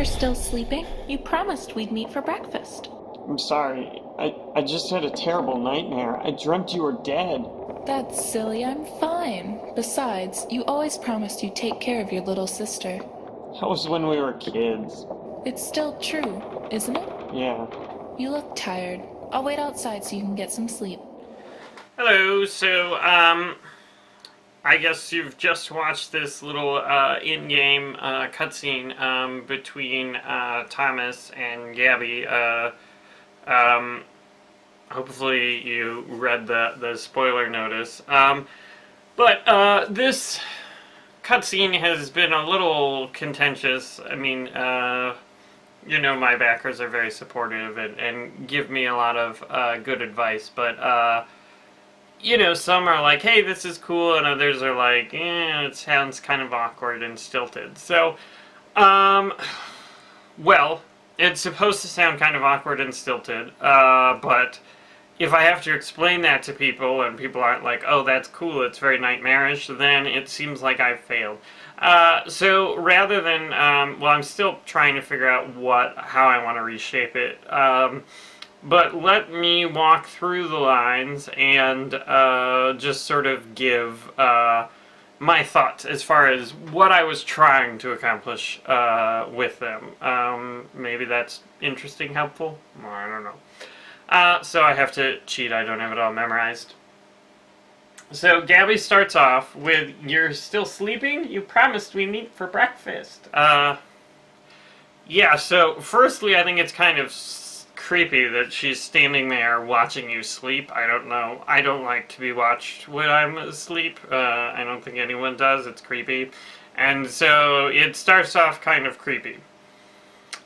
you're still sleeping? You promised we'd meet for breakfast. I'm sorry. I just had a terrible nightmare. I dreamt you were dead. That's silly, I'm fine. Besides, you always promised you'd take care of your little sister. That was when we were kids. It's still true, isn't it? Yeah. You look tired. I'll wait outside so you can get some sleep. Hello, so, I guess you've just watched this little, in-game, cutscene, between, Thomas and Gabby. Hopefully you read the spoiler notice. This cutscene has been a little contentious. I mean, you know, my backers are very supportive and give me a lot of, good advice, but, you know, some are like, hey, this is cool, and others are like, it sounds kind of awkward and stilted. So, well, it's supposed to sound kind of awkward and stilted, but if I have to explain that to people, and people aren't like, oh, that's cool, it's very nightmarish, then it seems like I've failed. So rather than, well, I'm still trying to figure out how I want to reshape it, but let me walk through the lines and just sort of give my thoughts as far as what I was trying to accomplish with them. Maybe that's interesting, helpful? Well, I don't know. So I have to cheat, I don't have it all memorized. So Gabby starts off with, "You're still sleeping? You promised we meet for breakfast." Yeah, so firstly I think it's kind of creepy that she's standing there watching you sleep. I don't know. I don't like to be watched when I'm asleep. I don't think anyone does. It's creepy. And so it starts off kind of creepy.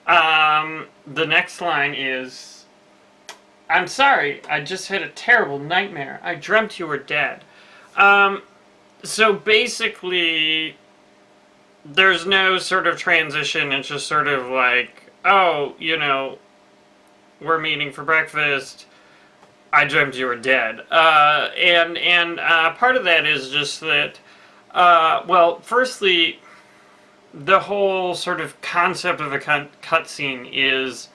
The next line is, "I'm sorry, I just had a terrible nightmare. I dreamt you were dead." So basically, there's no sort of transition. It's just sort of like, oh, you know, we're meeting for breakfast. I dreamt you were dead. And part of that is just that, well, firstly, the whole sort of concept of a cutscene is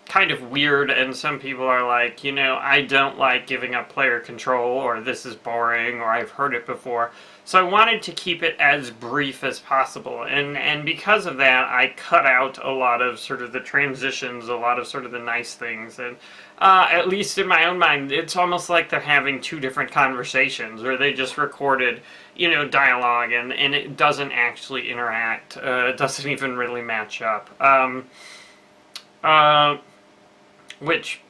kind of weird, and some people are like, you know, I don't like giving up player control, or this is boring, or I've heard it before. So I wanted to keep it as brief as possible, and because of that, I cut out a lot of sort of the transitions, a lot of sort of the nice things, and at least in my own mind, it's almost like they're having two different conversations, or they just recorded, you know, dialogue, and it doesn't actually interact, it doesn't even really match up. Which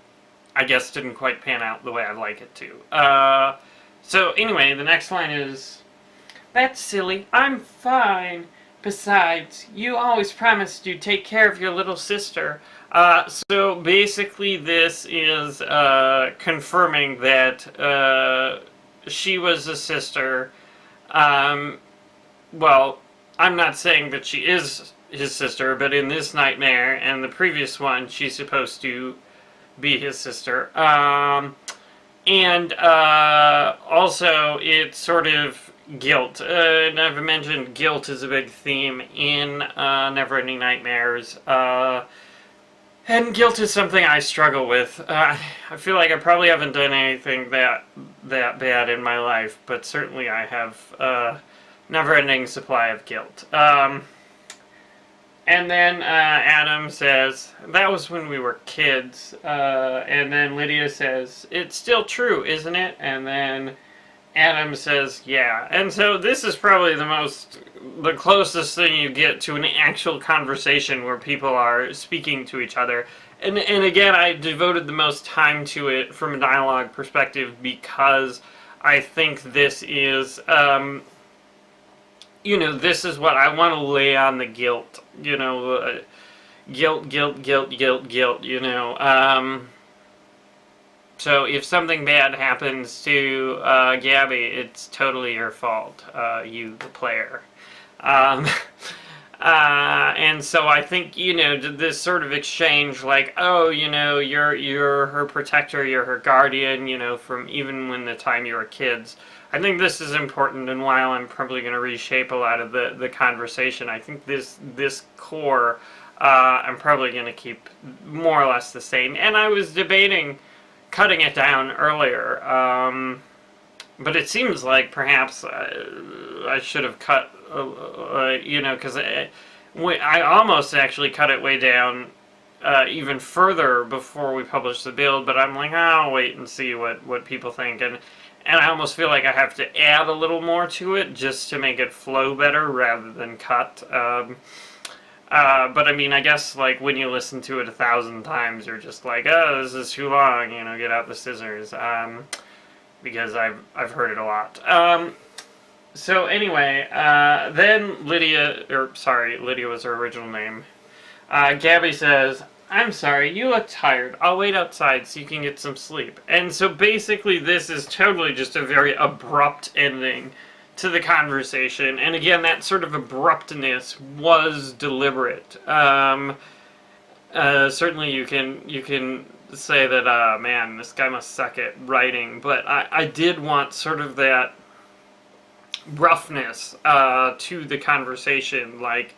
I guess didn't quite pan out the way I'd like it to. So anyway, the next line is, "That's silly. I'm fine. Besides, you always promised you'd take care of your little sister." So basically this is confirming that she was a sister. Well, I'm not saying that she is his sister, but in this nightmare and the previous one, she's supposed to be his sister. Also, it's sort of guilt. And I've mentioned guilt is a big theme in Neverending Nightmares. And guilt is something I struggle with. I feel like I probably haven't done anything that bad in my life, but certainly I have a never-ending supply of guilt. And then Adam says, "That was when we were kids." And then Lydia says, "It's still true, isn't it?" And then Adam says, "Yeah." And so this is probably the closest thing you get to an actual conversation where people are speaking to each other. And again, I devoted the most time to it from a dialogue perspective because I think this is, you know, this is what I want to lay on the guilt. You know, guilt, you know. So if something bad happens to Gabby, it's totally your fault, you, the player. And so I think, you know, this sort of exchange, like, oh, you know, you're her protector, you're her guardian, you know, from even when the time you were kids. I think this is important, and while I'm probably going to reshape a lot of the conversation, I think this core I'm probably going to keep more or less the same. And I was debating cutting it down earlier, but it seems like perhaps I should have cut, because I almost actually cut it way down even further before we published the build, but I'm like, I'll wait and see what people think, and I almost feel like I have to add a little more to it just to make it flow better rather than cut. But I mean, I guess like when you listen to it 1,000 times, you're just like, oh, this is too long, get out the scissors, because I've heard it a lot. So anyway, then Lydia was her original name. Gabby says, I'm sorry, you look tired. I'll wait outside so you can get some sleep. And so basically this is totally just a very abrupt ending to the conversation. And again, that sort of abruptness was deliberate. Certainly you can say that, man, this guy must suck at writing. But I did want sort of that roughness to the conversation, like,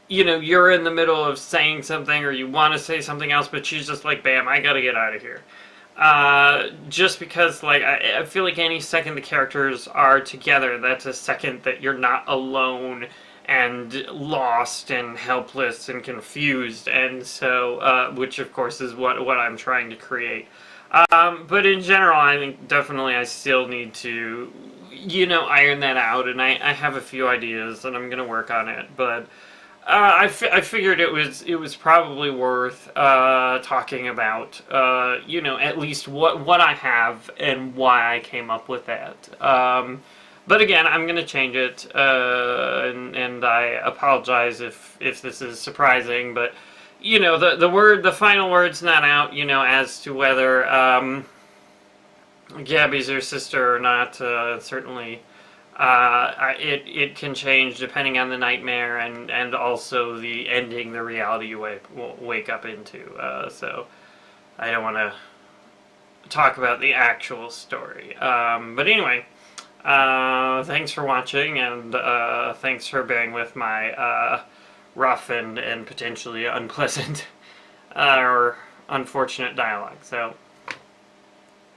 you're in the middle of saying something or you want to say something else, but she's just like, bam, I gotta get out of here. Just because, like, I feel like any second the characters are together, that's a second that you're not alone and lost and helpless and confused, and so, which of course is what I'm trying to create. But in general, I think definitely I still need to, iron that out, and I have a few ideas and I'm gonna work on it, but I figured it was probably worth talking about, at least what I have and why I came up with that. But again, I'm going to change it, and I apologize if this is surprising, but the final word's not out, as to whether Gabby's her sister or not. Certainly. It can change depending on the nightmare and also the ending, the reality you wake up into. So I don't want to talk about the actual story. But anyway, thanks for watching, and thanks for bearing with my rough and potentially unpleasant or unfortunate dialogue. So